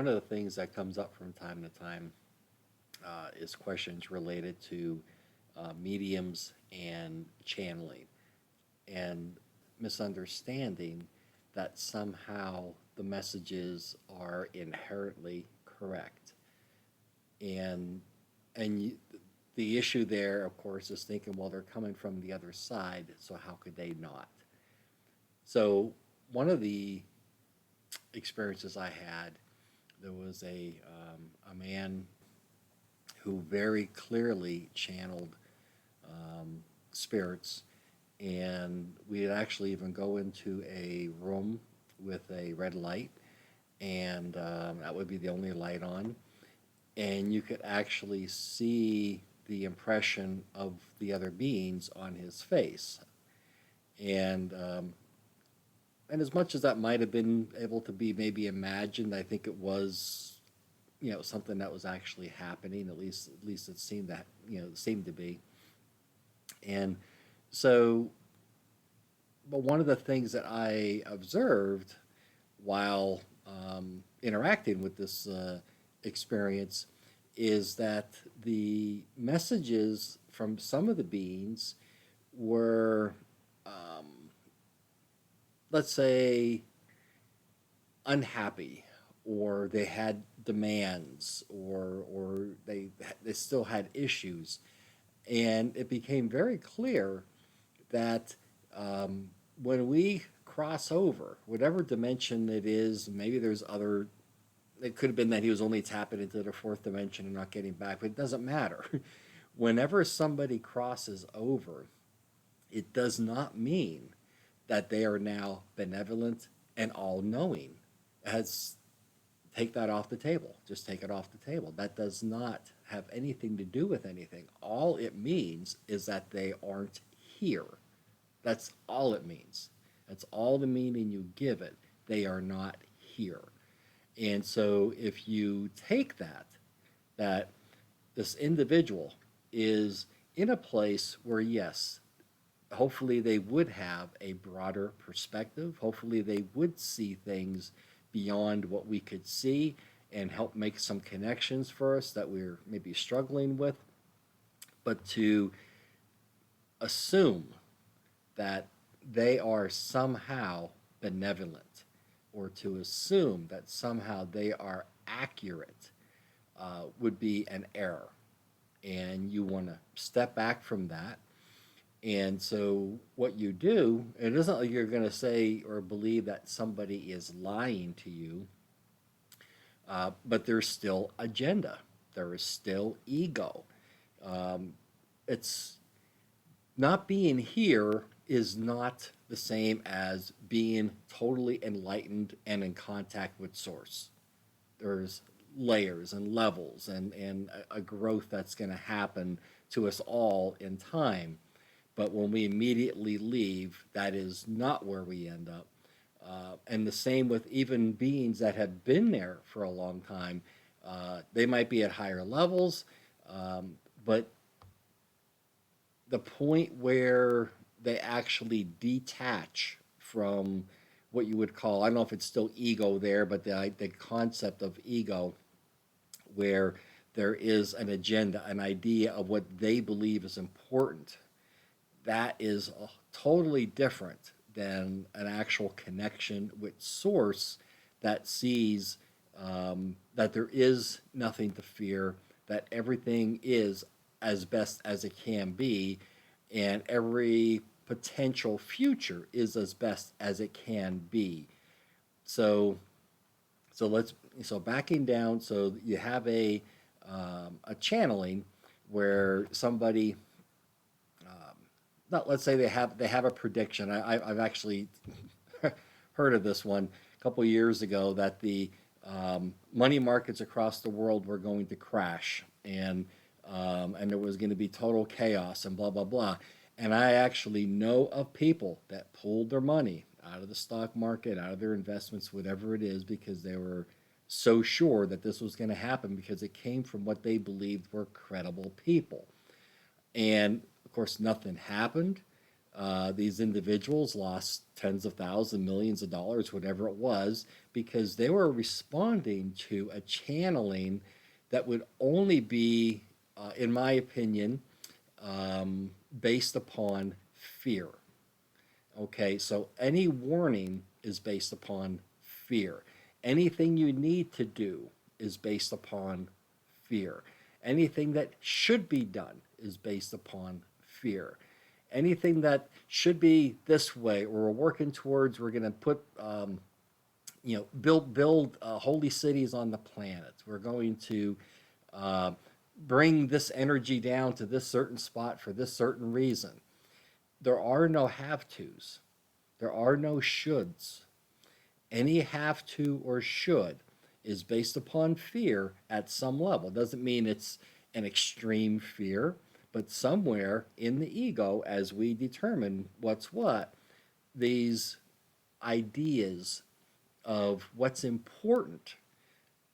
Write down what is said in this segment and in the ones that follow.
one of the things that comes up from time to time is questions related to mediums and channeling, and misunderstanding that somehow the messages are inherently correct. And and you, the issue there, of course, is thinking, well, they're coming from the other side, so how could they not? So one of the experiences I had, there was a man who very clearly channeled spirits, and we'd actually even go into a room with a red light, and that would be the only light on, and you could actually see the impression of the other beings on his face, and and as much as that might have been able to be maybe imagined, I think it was, something that was actually happening. At least it seemed that, it seemed to be. And so, but one of the things that I observed while interacting with this experience is that the messages from some of the beings were, let's say, unhappy, or they had demands, or they still had issues, and it became very clear that when we cross over whatever dimension it is, maybe there's other. It could have been that he was only tapping into the fourth dimension and not getting back, but it doesn't matter. Whenever somebody crosses over, it does not mean that they are now benevolent and all knowing. Has Take that off the table. Just take it off the table. That does not have anything to do with anything. All it means is that they aren't here. That's all it means. That's all the meaning you give it. They are not here. And so if you take that this individual is in a place where, yes, hopefully they would have a broader perspective. Hopefully they would see things beyond what we could see and help make some connections for us that we're maybe struggling with. But to assume that they are somehow benevolent, or to assume that somehow they are accurate, would be an error. And you want to step back from that. And so, what you do, it isn't like you're going to say or believe that somebody is lying to you, but there's still agenda, there is still ego. Um, it's not being here is not the same as being totally enlightened and in contact with source. There's layers and levels, and a growth that's going to happen to us all in time. But when we immediately leave, that is not where we end up. And the same with even beings that have been there for a long time. They might be at higher levels, but the point where they actually detach from what you would call, I don't know if it's still ego there, but the concept of ego, where there is an agenda, an idea of what they believe is important, that is totally different than an actual connection with source that sees that there is nothing to fear, that everything is as best as it can be, and every potential future is as best as it can be. So, so backing down. So you have a channeling where somebody, not, let's say they have a prediction. I've actually heard of this one a couple of years ago, that the money markets across the world were going to crash, and there was going to be total chaos and blah blah blah. And I actually know of people that pulled their money out of the stock market, out of their investments, whatever it is, because they were so sure that this was going to happen, because it came from what they believed were credible people. And of course, nothing happened. These individuals lost tens of thousands, millions of dollars, whatever it was, because they were responding to a channeling that would only be, in my opinion, based upon fear. Okay, so any warning is based upon fear. Anything you need to do is based upon fear. Anything that should be done is based upon fear. Anything that should be this way, or we're working towards, we're going to put, build holy cities on the planet. We're going to uh, bring this energy down to this certain spot for this certain reason. There are no have tos. There are no shoulds. Any have to or should is based upon fear at some level. Doesn't mean it's an extreme fear, but somewhere in the ego, as we determine what's what, these ideas of what's important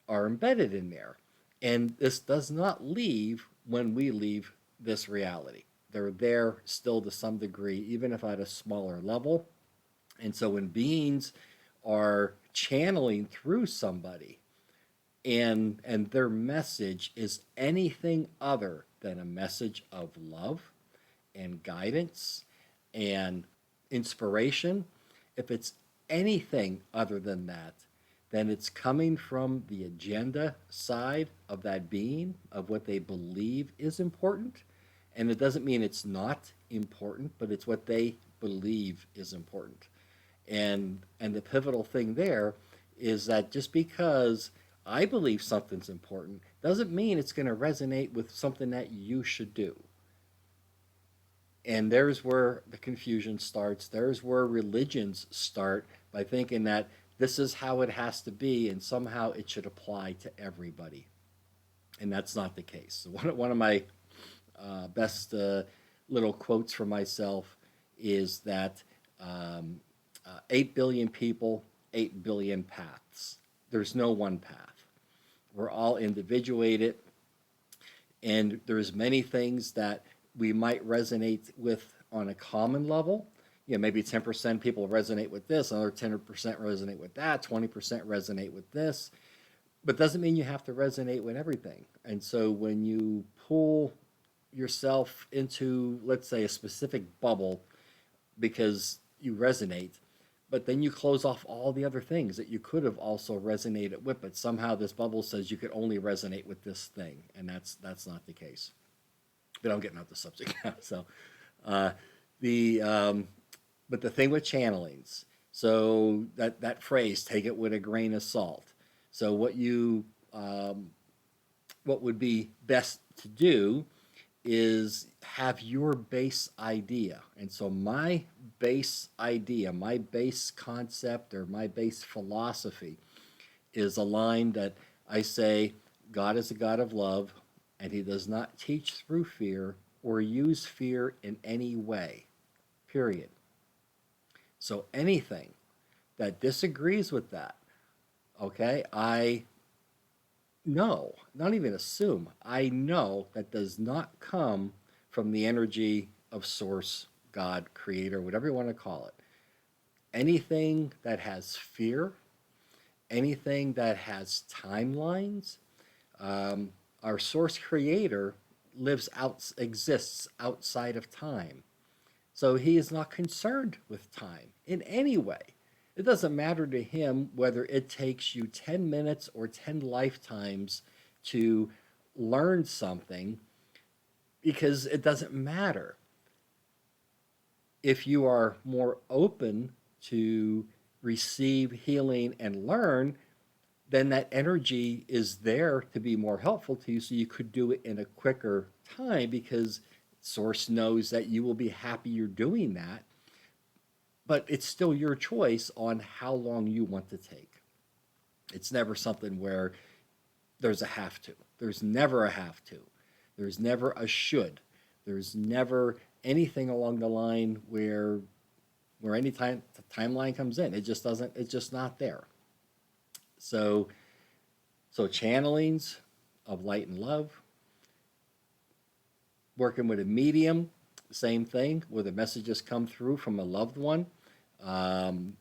are embedded in there. And this does not leave when we leave this reality. They're there still to some degree, even if at a smaller level. And so when beings are channeling through somebody and their message is anything other than a message of love and guidance and inspiration, if it's anything other than that, then it's coming from the agenda side of that being, of what they believe is important. And it doesn't mean it's not important, but it's what they believe is important. And the pivotal thing there is that just because I believe something's important doesn't mean it's going to resonate with something that you should do. And there's where the confusion starts. There's where religions start by thinking that this is how it has to be and somehow it should apply to everybody. And that's not the case. So one of my best little quotes for myself is that 8 billion people, 8 billion paths. There's no one path. We're all individuated, and there's many things that we might resonate with on a common level. You know, maybe 10% people resonate with this, another 10% resonate with that, 20% resonate with this, but doesn't mean you have to resonate with everything. And so when you pull yourself into, let's say, a specific bubble because you resonate, but then you close off all the other things that you could have also resonated with, but somehow this bubble says you could only resonate with this thing, and that's not the case. But I'm getting off the subject now. So uh, the but the thing with channelings, so that phrase, take it with a grain of salt. So what would be best to do is have your base idea. And so my base idea, my base concept, or my base philosophy is a line that I say God is a God of love, and he does not teach through fear or use fear in any way, period. So anything that disagrees with that, okay, I know, not even assume, I know that does not come from the energy of source, God, creator, whatever you want to call it. Anything that has fear, anything that has timelines, um, our source creator exists outside of time. So he is not concerned with time in any way. It doesn't matter to him whether it takes you 10 minutes or 10 lifetimes to learn something, because it doesn't matter. If you are more open to receive healing and learn, then that energy is there to be more helpful to you, so you could do it in a quicker time, because source knows that you will be happy you're doing that. But it's still your choice on how long you want to take. It's never something where there's a have to. There's never a have to. There's never a should. There's never anything along the line where any time the timeline comes in. It just doesn't, it's just not there. So channelings of light and love, working with a medium same thing, where the messages come through from a loved one. Um,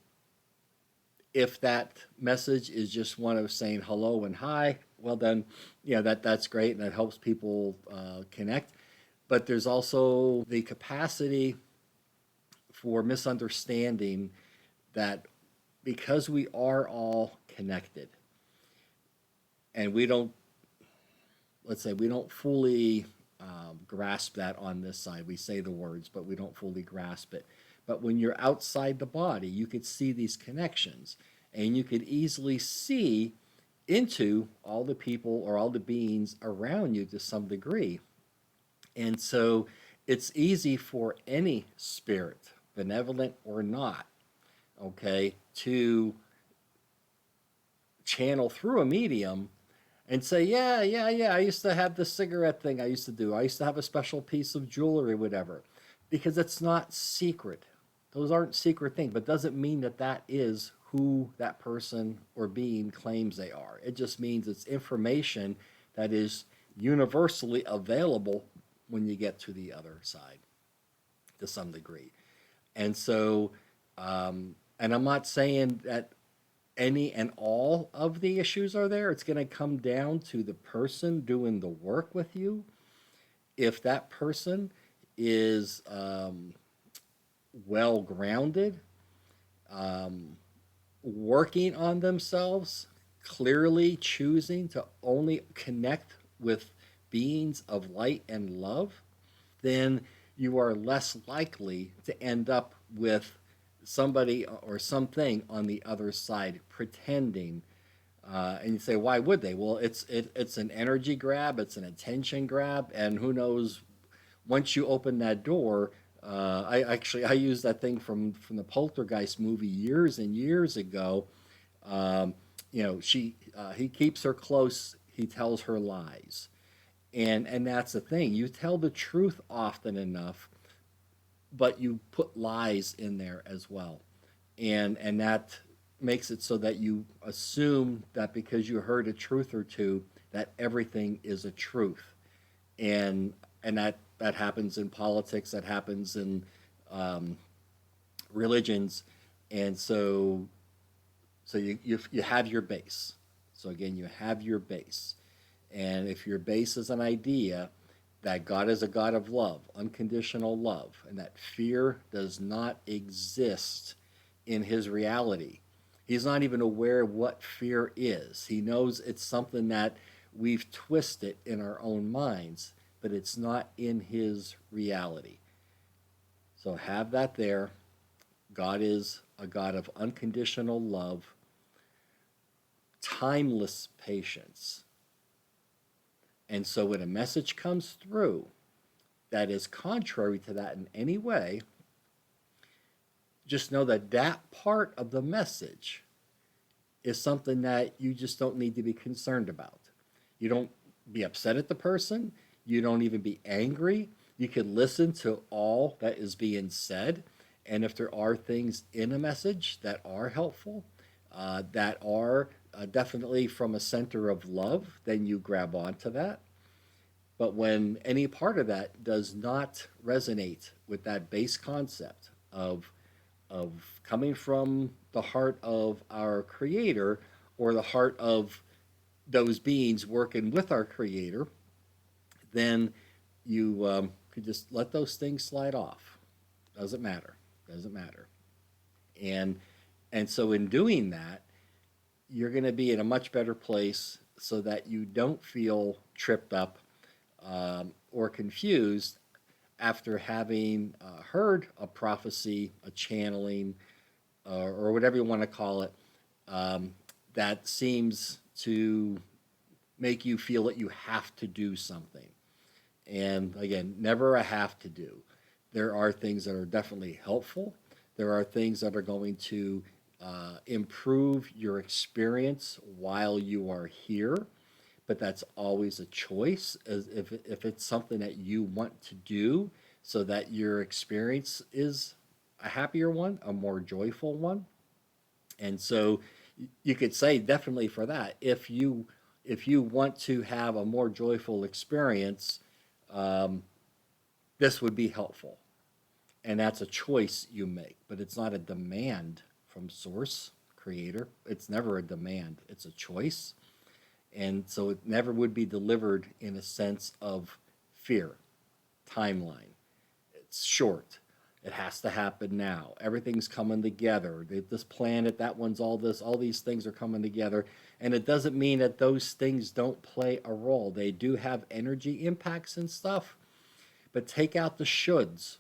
if that message is just one of saying hello and hi, well then, that's great and that helps people connect. But there's also the capacity for misunderstanding that because we are all connected and we don't, let's say, we don't fully grasp that on this side. We say the words, but we don't fully grasp it. But when you're outside the body, you could see these connections and you could easily see into all the people or all the beings around you to some degree. And so it's easy for any spirit, benevolent or not, okay, to channel through a medium and say, yeah, yeah, yeah, I used to have this cigarette thing I used to do. I used to have a special piece of jewelry, whatever, because it's not secret. Those aren't secret things, but doesn't mean that that is who that person or being claims they are. It just means it's information that is universally available when you get to the other side to some degree. And so, and I'm not saying that any and all of the issues are there. It's going to come down to the person doing the work with you. If that person is well grounded, um, working on themselves, clearly choosing to only connect with beings of light and love, then you are less likely to end up with somebody or something on the other side pretending. And you say, why would they? Well, it's an energy grab, it's an attention grab, and who knows? Once you open that door, I used that thing from the Poltergeist movie years and years ago. Um, he keeps her close. He tells her lies, and that's the thing. You tell the truth often enough, but you put lies in there as well, and that makes it so that you assume that because you heard a truth or two, that everything is a truth, and that happens in politics, that happens in um, religions, and so you have your base. So again, you have your base, and if your base is an idea that God is a God of love, unconditional love, and that fear does not exist in his reality. He's not even aware of what fear is. He knows it's something that we've twisted in our own minds, but it's not in his reality. So have that there. God is a God of unconditional love, timeless patience. And so when a message comes through that is contrary to that in any way, just know that that part of the message is something that you just don't need to be concerned about. You don't be upset at the person. You don't even be angry. You can listen to all that is being said. And if there are things in a message that are helpful, that are definitely from a center of love, then you grab onto that. But when any part of that does not resonate with that base concept of coming from the heart of our creator or the heart of those beings working with our creator, then you could just let those things slide off. Doesn't matter. Doesn't matter. And and so in doing that, you're going to be in a much better place so that you don't feel tripped up or confused after having heard a prophecy, a channeling, or whatever you want to call it, um, that seems to make you feel that you have to do something. And again, never a have to do. There are things that are definitely helpful. There are things that are going to improve your experience while you are here, but that's always a choice as if it's something that you want to do so that your experience is a happier one, a more joyful one. And so you could say definitely for that, if you want to have a more joyful experience, um, this would be helpful. and that's a choice you make, but it's not a demand from source, creator. It's never a demand, it's a choice. And so it never would be delivered in a sense of fear, timeline. It's short. It has to happen now. Everything's coming together. This planet, that one's all this, all these things are coming together. And it doesn't mean that those things don't play a role. They do have energy impacts and stuff, but take out the shoulds.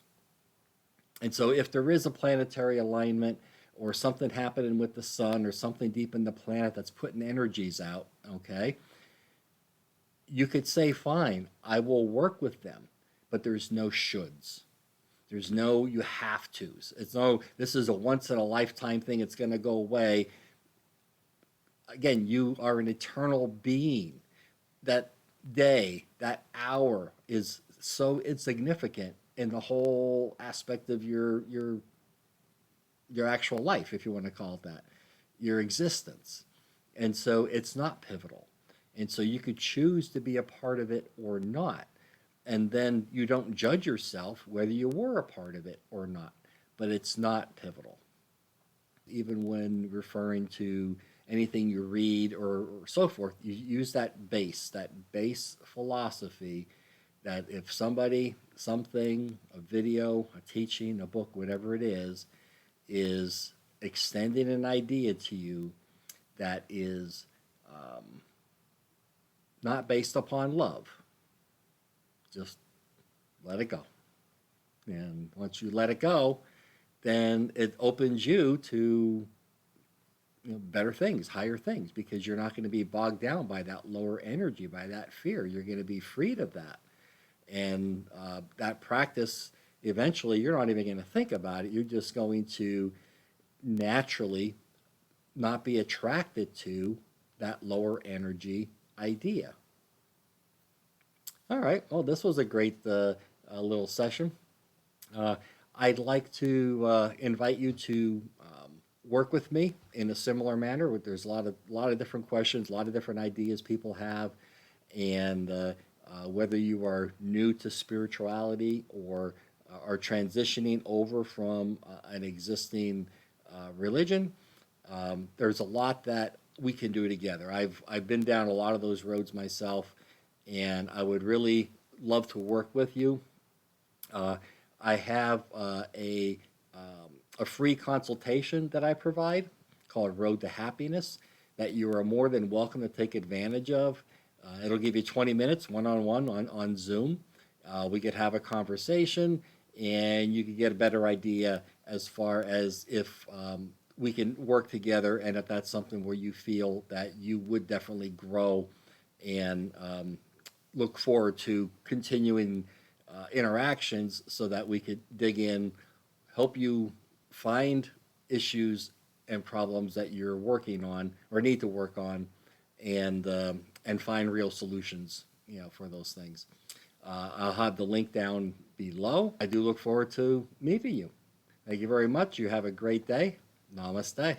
And so if there is a planetary alignment or something happening with the sun or something deep in the planet that's putting energies out, okay, you could say, fine, I will work with them, but there's no shoulds. There's no you have tos. It's no, this is a once in a lifetime thing, it's going to go away. Again, you are an eternal being. That day, that hour is so insignificant in the whole aspect of your actual life, if you want to call it that, your existence. And so it's not pivotal. And so you could choose to be a part of it or not. And then you don't judge yourself whether you were a part of it or not. But it's not pivotal. Even when referring to anything you read or so forth, you use that base philosophy that if somebody, something, a video, a teaching, a book, whatever it is extending an idea to you that is not based upon love, just let it go. And once you let it go, then it opens you to better things, higher things, because you're not going to be bogged down by that lower energy, by that fear. You're going to be freed of that. And that practice, eventually, you're not even going to think about it. You're just going to naturally not be attracted to that lower energy idea. All right. Well, this was a great little session. I'd like to invite you to work with me in a similar manner. There's a lot of different questions, a lot of different ideas people have, and whether you are new to spirituality or are transitioning over from an existing religion, there's a lot that we can do together. I've been down a lot of those roads myself, and I would really love to work with you. I have a free consultation that I provide called Road to Happiness that you are more than welcome to take advantage of. It'll give you 20 minutes one-on-one on Zoom. We could have a conversation, and you could get a better idea as far as if we can work together, and if that's something where you feel that you would definitely grow and look forward to continuing interactions so that we could dig in, help you find issues and problems that you're working on or need to work on, and find real solutions, for those things. I'll have the link down below. I do look forward to meeting you. Thank you very much. You have a great day. Namaste.